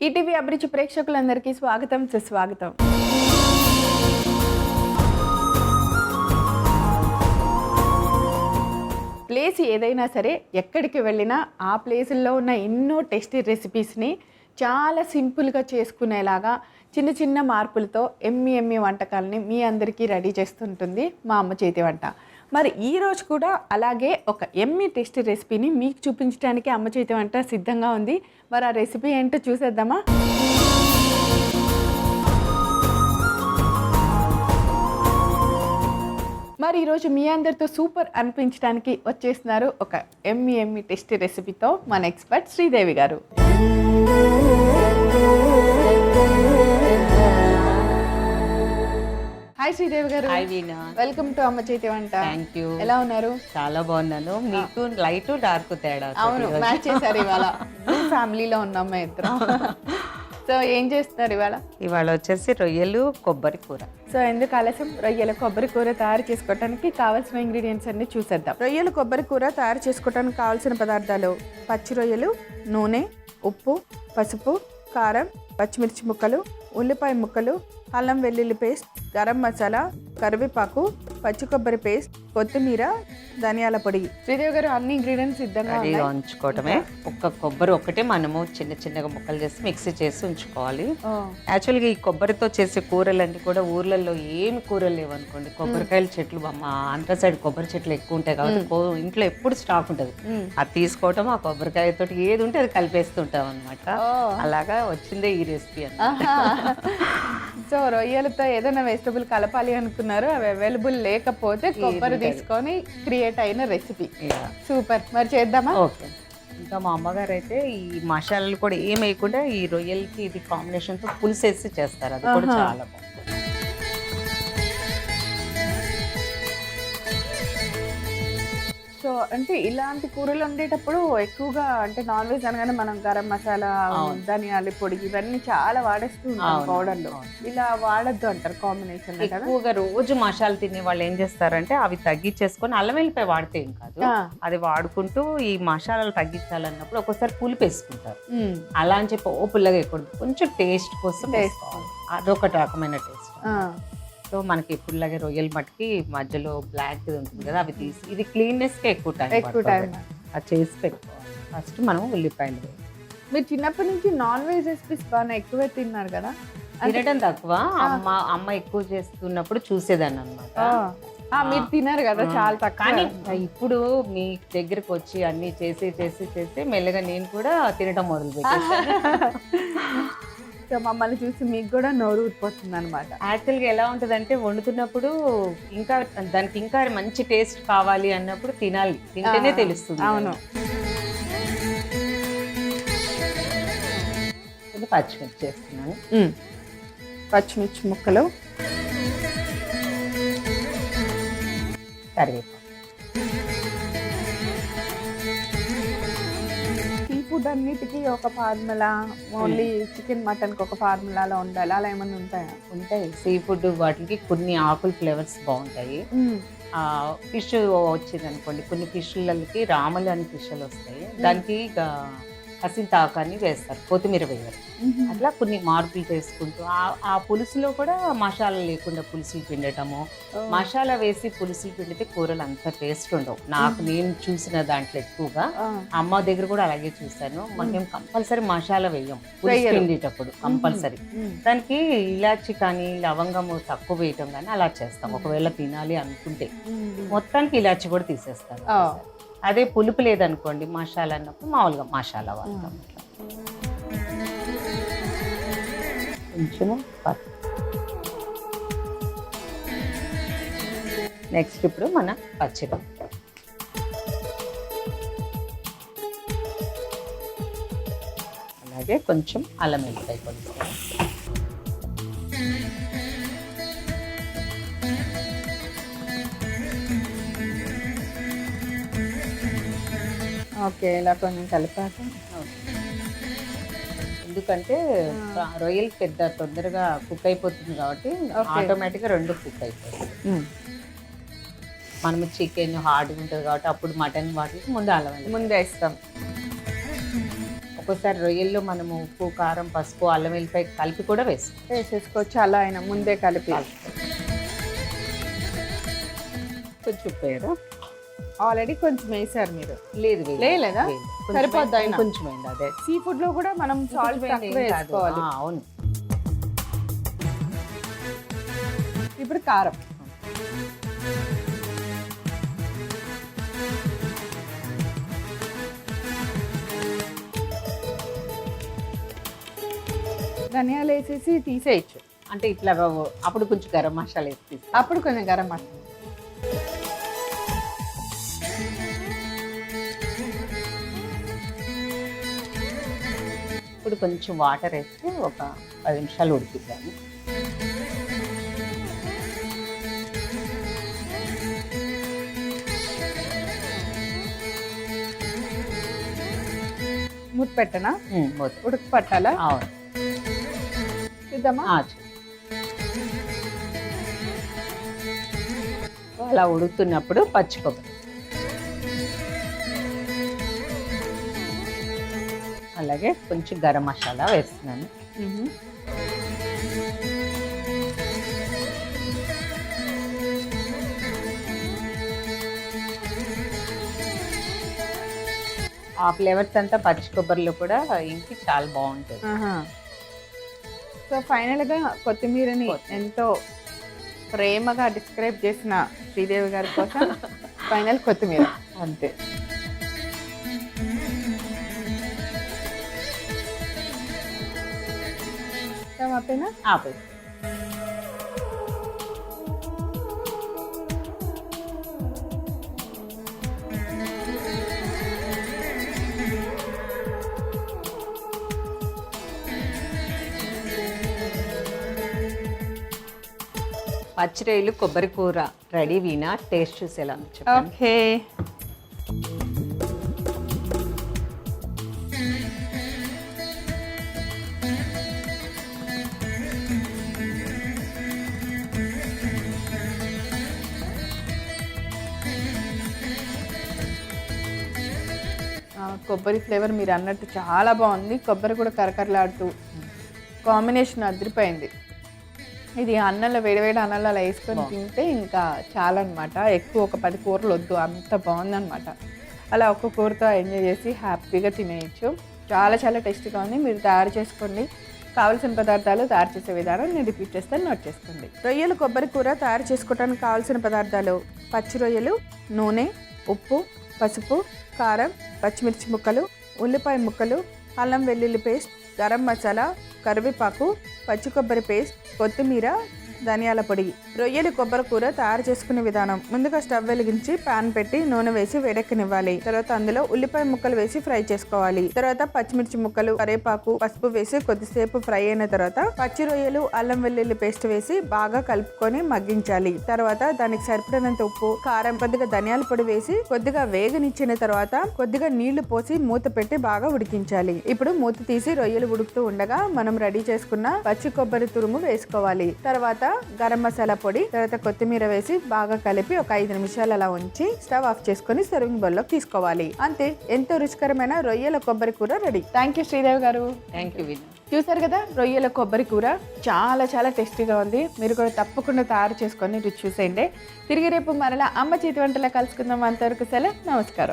ETV అభిరుచి ప్రేక్షకులందరికీ స్వాగతం సుస్వాగతం. ప్లేస్ ఏదైనా సరే ఎక్కడికి వెళ్ళినా ఆ ప్లేసుల్లో ఉన్న ఎన్నో టేస్టీ రెసిపీస్ని చాలా సింపుల్గా చేసుకునేలాగా చిన్న చిన్న మార్పులతో ఎమ్మి వంటకాలని మీ అందరికీ రెడీ చేస్తుంటుంది మా అమ్మ చేతి వంట. మరి ఈరోజు కూడా అలాగే ఒక ఎమ్మి టేస్టీ రెసిపీని మీకు చూపించడానికి అమ్మ చేతి వంట సిద్ధంగా ఉంది. మరి ఆ రెసిపీ ఏంటో చూసేద్దామా? మరి ఈరోజు మీ అందరితో సూపర్ అనిపించడానికి వచ్చేస్తున్నారు ఒక ఎమ్మి టేస్టీ రెసిపీతో మన ఎక్స్పర్ట్ శ్రీదేవి గారు. హాయ్ శ్రీదేవి గారు. వెల్కమ్ టు అమ్మ చేతి వంట. Thank you. ఎలా ఉన్నారు? చాలా బాగున్నాను. మీకు లైట్ డార్క్ తేడా. అవును, మ్యాచ్ చేశారు. ఇవాళ ఫ్యామిలీలో ఉన్నాం మా ఇద్దరం. సో ఏం చేస్తున్నారు ఇవాళ? ఇవాళ వచ్చేసి రొయ్యలు కొబ్బరి కూర. సో ఎందుకు ఆలస్యం, రొయ్యల కొబ్బరి కూర తయారు చేసుకోవడానికి కావాల్సిన ఇంగ్రీడియంట్స్ అన్ని చూసేద్దాం. రొయ్యల కొబ్బరి కూర తయారు చేసుకోవడానికి కావాల్సిన పదార్థాలు: పచ్చి రొయ్యలు, నూనె, ఉప్పు, పసుపు, కారం, పచ్చిమిర్చి ముక్కలు, ఉల్లిపాయ ముక్కలు, అల్లం వెల్లుల్లి పేస్ట్, గరం మసాలా, కరివేపాకు, పచ్చి కొబ్బరి పేస్ట్, కొత్తిమీర, ధనియాల పొడి. శ్రీదేవి గారు, అన్ని ఇంగ్రీడియంట్స్ సిద్ధంగా ఉంచుకోవటమే. ఒక్క కొబ్బరి ఒక్కటే మనము చిన్నగా ముక్కలు చేసి మిక్సీ చేసి ఉంచుకోవాలి. యాక్చువల్గా ఈ కొబ్బరితో చేసే కూరలన్నీ కూడా ఊర్లలో ఏమి కూరలు లేవనుకోండి, కొబ్బరికాయల చెట్లు, మా ఆంధ్ర సైడ్ కొబ్బరి చెట్లు ఎక్కువ ఉంటాయి కాబట్టి ఇంట్లో ఎప్పుడు స్టాక్ ఉంటుంది. అది తీసుకోవటం, ఆ కొబ్బరికాయతో ఏది ఉంటే అది కలిపేస్తుంటాం అనమాట. అలాగా వచ్చిందే ఈ రెసిపీ అన్నమాట. సో రొయ్యలతో ఏదైనా వెజిటబుల్ కలపాలి అనుకున్నారు, అవి అవైలబుల్ లేకపోతే కొబ్బరి తీసుకొని క్రియేట్ అయిన రెసిపీ. సూపర్. మరి చేద్దామా? ఓకే. ఇంకా మా అమ్మగారు అయితే ఈ మసాలాలు కూడా ఏం వేయకుండా ఈ రొయ్యలకి ఇది కాంబినేషన్తో పులుసు వేసి చేస్తారు. అది కూడా చాలా బాగుంటుంది. సో అంటే ఇలాంటి కూరలు వండేటప్పుడు ఎక్కువగా అంటే నాన్ వెజ్ అనగానే మనం గరం మసాలా, ధనియాల పొడి ఇవన్నీ చాలా వాడేస్తూ ఉంటాం పౌడర్లో. ఇలా వాడద్దు అంటారు కాంబినేషన్. ఎక్కువగా రోజు మసాలా తినే వాళ్ళు ఏం చేస్తారంటే అవి తగ్గించేసుకొని అల్లం వెల్లిపాయ వాడితే ఏం కాదు, అది వాడుకుంటూ ఈ మసాలాలు తగ్గించాలన్నప్పుడు ఒక్కోసారి పులుపు వేసుకుంటారు. అలా అని చెప్పి పుల్లగా వేయకూడదు, కొంచెం టేస్ట్ కోసం వేసుకోవాలి. అదొకటి రకమైన టేస్ట్. సో మనకి పుల్లగా రొయ్యల మట్టికి మధ్యలో బ్లాక్ ఉంటుంది కదా, అవి తీసి ఇది క్లీన్నెస్కి ఎక్కువ టైం అది చేసి పెట్టుకోవాలి. ఫస్ట్ మనం ఉల్లిపాయలు. మీరు చిన్నప్పటి నుంచి నాన్ వెజ్ రెసిపీస్ బాగా ఎక్కువే తిన్నారు కదా? తినడం తక్కువ, అమ్మ ఎక్కువ చేస్తున్నప్పుడు చూసేదాన్ని అనమాట. మీరు తిన్నారు కదా చాలా తక్కువ. కానీ ఇప్పుడు మీ దగ్గరకు వచ్చి అన్ని చేసి చేసి చేసి మెల్లగా నేను కూడా తినడం మొదలు పెట్టాను. సో మమ్మల్ని చూసి మీకు కూడా నోరు ఊరిపోతుంది అనమాట. యాక్చువల్గా ఎలా ఉంటుందంటే వండుతున్నప్పుడు ఇంకా దానికి ఇంకా మంచి టేస్ట్ కావాలి అన్నప్పుడు తినాలి, తింటేనే తెలుస్తుంది. అవును. పచ్చిమిర్చి చేస్తున్నాను. పచ్చిమిర్చి ముక్కలు, కరివేపాకు. ఫుడ్ అన్నిటికీ ఒక ఫార్ములా, ఓన్లీ చికెన్ మటన్కి ఒక ఫార్ములాలో ఉండాలి, అలా ఏమన్నా ఉంటాయా? ఉంటాయి. సీ ఫుడ్ వాటికి కొన్ని ఆకుల ఫ్లేవర్స్ బాగుంటాయి. ఫిష్ వచ్చింది అనుకోండి, కొన్ని ఫిష్లకి రామలు అని ఫిష్లు వస్తాయి, దానికి హసింతాకాన్ని వేస్తారు, కొత్తిమీర వేయరు. అట్లా కొన్ని మార్పులు చేసుకుంటూ ఆ పులుసులో కూడా మసాలా లేకుండా పులుసులు పిండటము, మసాలా వేసి పులుసులు పిండితే కూరలు అంత టేస్ట్ ఉండవు. నేను చూసిన దాంట్లో ఎక్కువగా అమ్మ దగ్గర కూడా అలాగే చూసాను. మేము కంపల్సరీ మసాలా వేయం పులుసు పిండేటప్పుడు, కంపల్సరీ. దానికి ఇలాచి కానీ లవంగము తక్కువ వేయటం కానీ అలా చేస్తాం. ఒకవేళ తినాలి అనుకుంటే మొత్తానికి ఇలాచి కూడా తీసేస్తాను. అదే పులుపు లేదనుకోండి మసాలా అన్నప్పుడు మామూలుగా మసాలా వాడతాం. కొంచెము నెక్స్ట్ ఇప్పుడు మన పచ్చిమిర్చి, అలాగే కొంచెం అల్లం వెల్లిపాయ కొంచెం. ఓకే, ఇలా కొంచెం కలిపాక. ఎందుకంటే రొయ్యలు పెద్ద తొందరగా కుక్ అయిపోతుంది కాబట్టి ఆటోమేటిక్గా రెండు కుక్ అయిపోతుంది. మనము చికెన్ హార్డ్గా ఉంటుంది కాబట్టి అప్పుడు మటన్ వాటికి ముందు అల్లం ముందే ఇస్తాం. ఒక్కోసారి రొయ్యల్లో మనము ఉప్పు కారం పసుపు అల్లం వెల్లిపాయ కలిపి కూడా వేసేసుకోవచ్చు, అలా అయినా ముందే కలిపి. కొంచెం పేరు ఆల్రెడీ కొంచెం వేసారు మీరు. లేదు లేదా సరిపోద్ది అయినా కొంచెం అయింది. అదే సీ ఫుడ్ లో కూడా మనం సాల్ట్ వేసుకోవాలి. అవును. ఇప్పుడు కారం. ధనియాలు వేసేసి తీసేయచ్చు. అంటే ఇట్లా అప్పుడు కొంచెం గరం మసాలా వేసి అప్పుడు కొంచెం గరం మసాలా. ఇప్పుడు కొంచెం వాటర్ వేసి ఒక 10 నిమిషాలు ఉడికిద్దాము. మూత పెట్టనా? ఉడక పట్టాలా? అవును. చూద్దామా? అలా ఉడుకుతున్నప్పుడు పచ్చి కొబ్బరి, అలాగే కొంచెం గరం మసాలా వేస్తున్నాను. ఆ ఫ్లేవర్స్ అంతా పచ్చి కొబ్బరిలో కూడా ఇంకి చాలా బాగుంటుంది. సో ఫైనల్గా కొత్తిమీరని ఎంతో ప్రేమగా డిస్క్రైబ్ చేసిన శ్రీదేవి గారి కోసం ఫైనల్ కొత్తిమీర అంతే. ఆపేనా? ఆపే. పచ్చిరొయ్యలు కొబ్బరి కూర రెడీ. వీణా టేస్ట్ చూసేలా చెప్పండి. ఓకే. కొబ్బరి ఫ్లేవర్ మీరు అన్నట్టు చాలా బాగుంది. కొబ్బరి కూడా కరకరలాడుతూ కాంబినేషన్ అదిరిపోయింది. ఇది అన్నంలో వేడివేడి అన్నంలో అలా వేసుకొని తింటే ఇంకా చాలా అనమాట. ఎక్కువ ఒక 10 కూరలు వద్దు, అంత బాగుందనమాట. అలా ఒక్క కూరతో ఎంజాయ్ చేసి హ్యాపీగా తినేయచ్చు. చాలా చాలా టేస్టీగా ఉంది. మీరు తయారు చేసుకోండి. కావాల్సిన పదార్థాలు, తయారు చేసే విధానం నేను రిపీట్ చేస్తాను, నోట్ చేసుకోండి. రొయ్యలు కొబ్బరి కూర తయారు చేసుకోవడానికి కావాల్సిన పదార్థాలు: పచ్చి రొయ్యలు, నూనె, ఉప్పు, పసుపు, కారం, పచ్చిమిర్చి ముక్కలు, ఉల్లిపాయ ముక్కలు, అల్లం వెల్లుల్లి పేస్ట్, గరం మసాలా, కరివేపాకు, పచ్చి కొబ్బరి పేస్ట్, కొత్తిమీర, ధనియాల పొడి. రొయ్యలు కొబ్బరి కూర తయారు చేసుకునే విధానం: ముందుగా స్టవ్ వెలిగించి పాన్ పెట్టి నూనె వేసి వేడెక్కనివ్వాలి. తర్వాత అందులో ఉల్లిపాయ ముక్కలు వేసి ఫ్రై చేసుకోవాలి. తర్వాత పచ్చిమిర్చి ముక్కలు, కరివేపాకు, పసుపు వేసి కొద్దిసేపు ఫ్రై అయిన తర్వాత పచ్చి రొయ్యలు, అల్లం వెల్లుల్లి పేస్ట్ వేసి బాగా కలుపుకొని మగ్గించాలి. తర్వాత దానికి సరిపడినంత ఉప్పు, కారం, కొద్దిగా ధనియాల పొడి వేసి కొద్దిగా వేగనిచ్చిన తర్వాత కొద్దిగా నీళ్లు పోసి మూత పెట్టి బాగా ఉడికించాలి. ఇప్పుడు మూత తీసి రొయ్యలు ఉడుకుతూ ఉండగా మనం రెడీ చేసుకున్న పచ్చి కొబ్బరి తురుము వేసుకోవాలి. తర్వాత గరం మసాలా పొడి, తర్వాత కొత్తిమీర వేసి బాగా కలిపి ఒక 5 నిమిషాలు అలా ఉంచి స్టవ్ ఆఫ్ చేసుకుని సర్వింగ్ బౌల్ లోకి తీసుకోవాలి. అంతే, ఎంతో రుచికరమైన రొయ్యల కొబ్బరి కూర రెడీ. థ్యాంక్ యూ శ్రీదేవి గారు. Thank you. చూసారు కదా, రొయ్యల కొబ్బరి కూర చాలా చాలా టేస్టీగా ఉంది. మీరు కూడా తప్పకుండా తయారు చేసుకొని రుచి చూసేయండి. తిరిగి రేపు మరలా అమ్మ చేతి వంటలా కలుసుకుందాం. అంతవరకు సెలవు, నమస్కారం.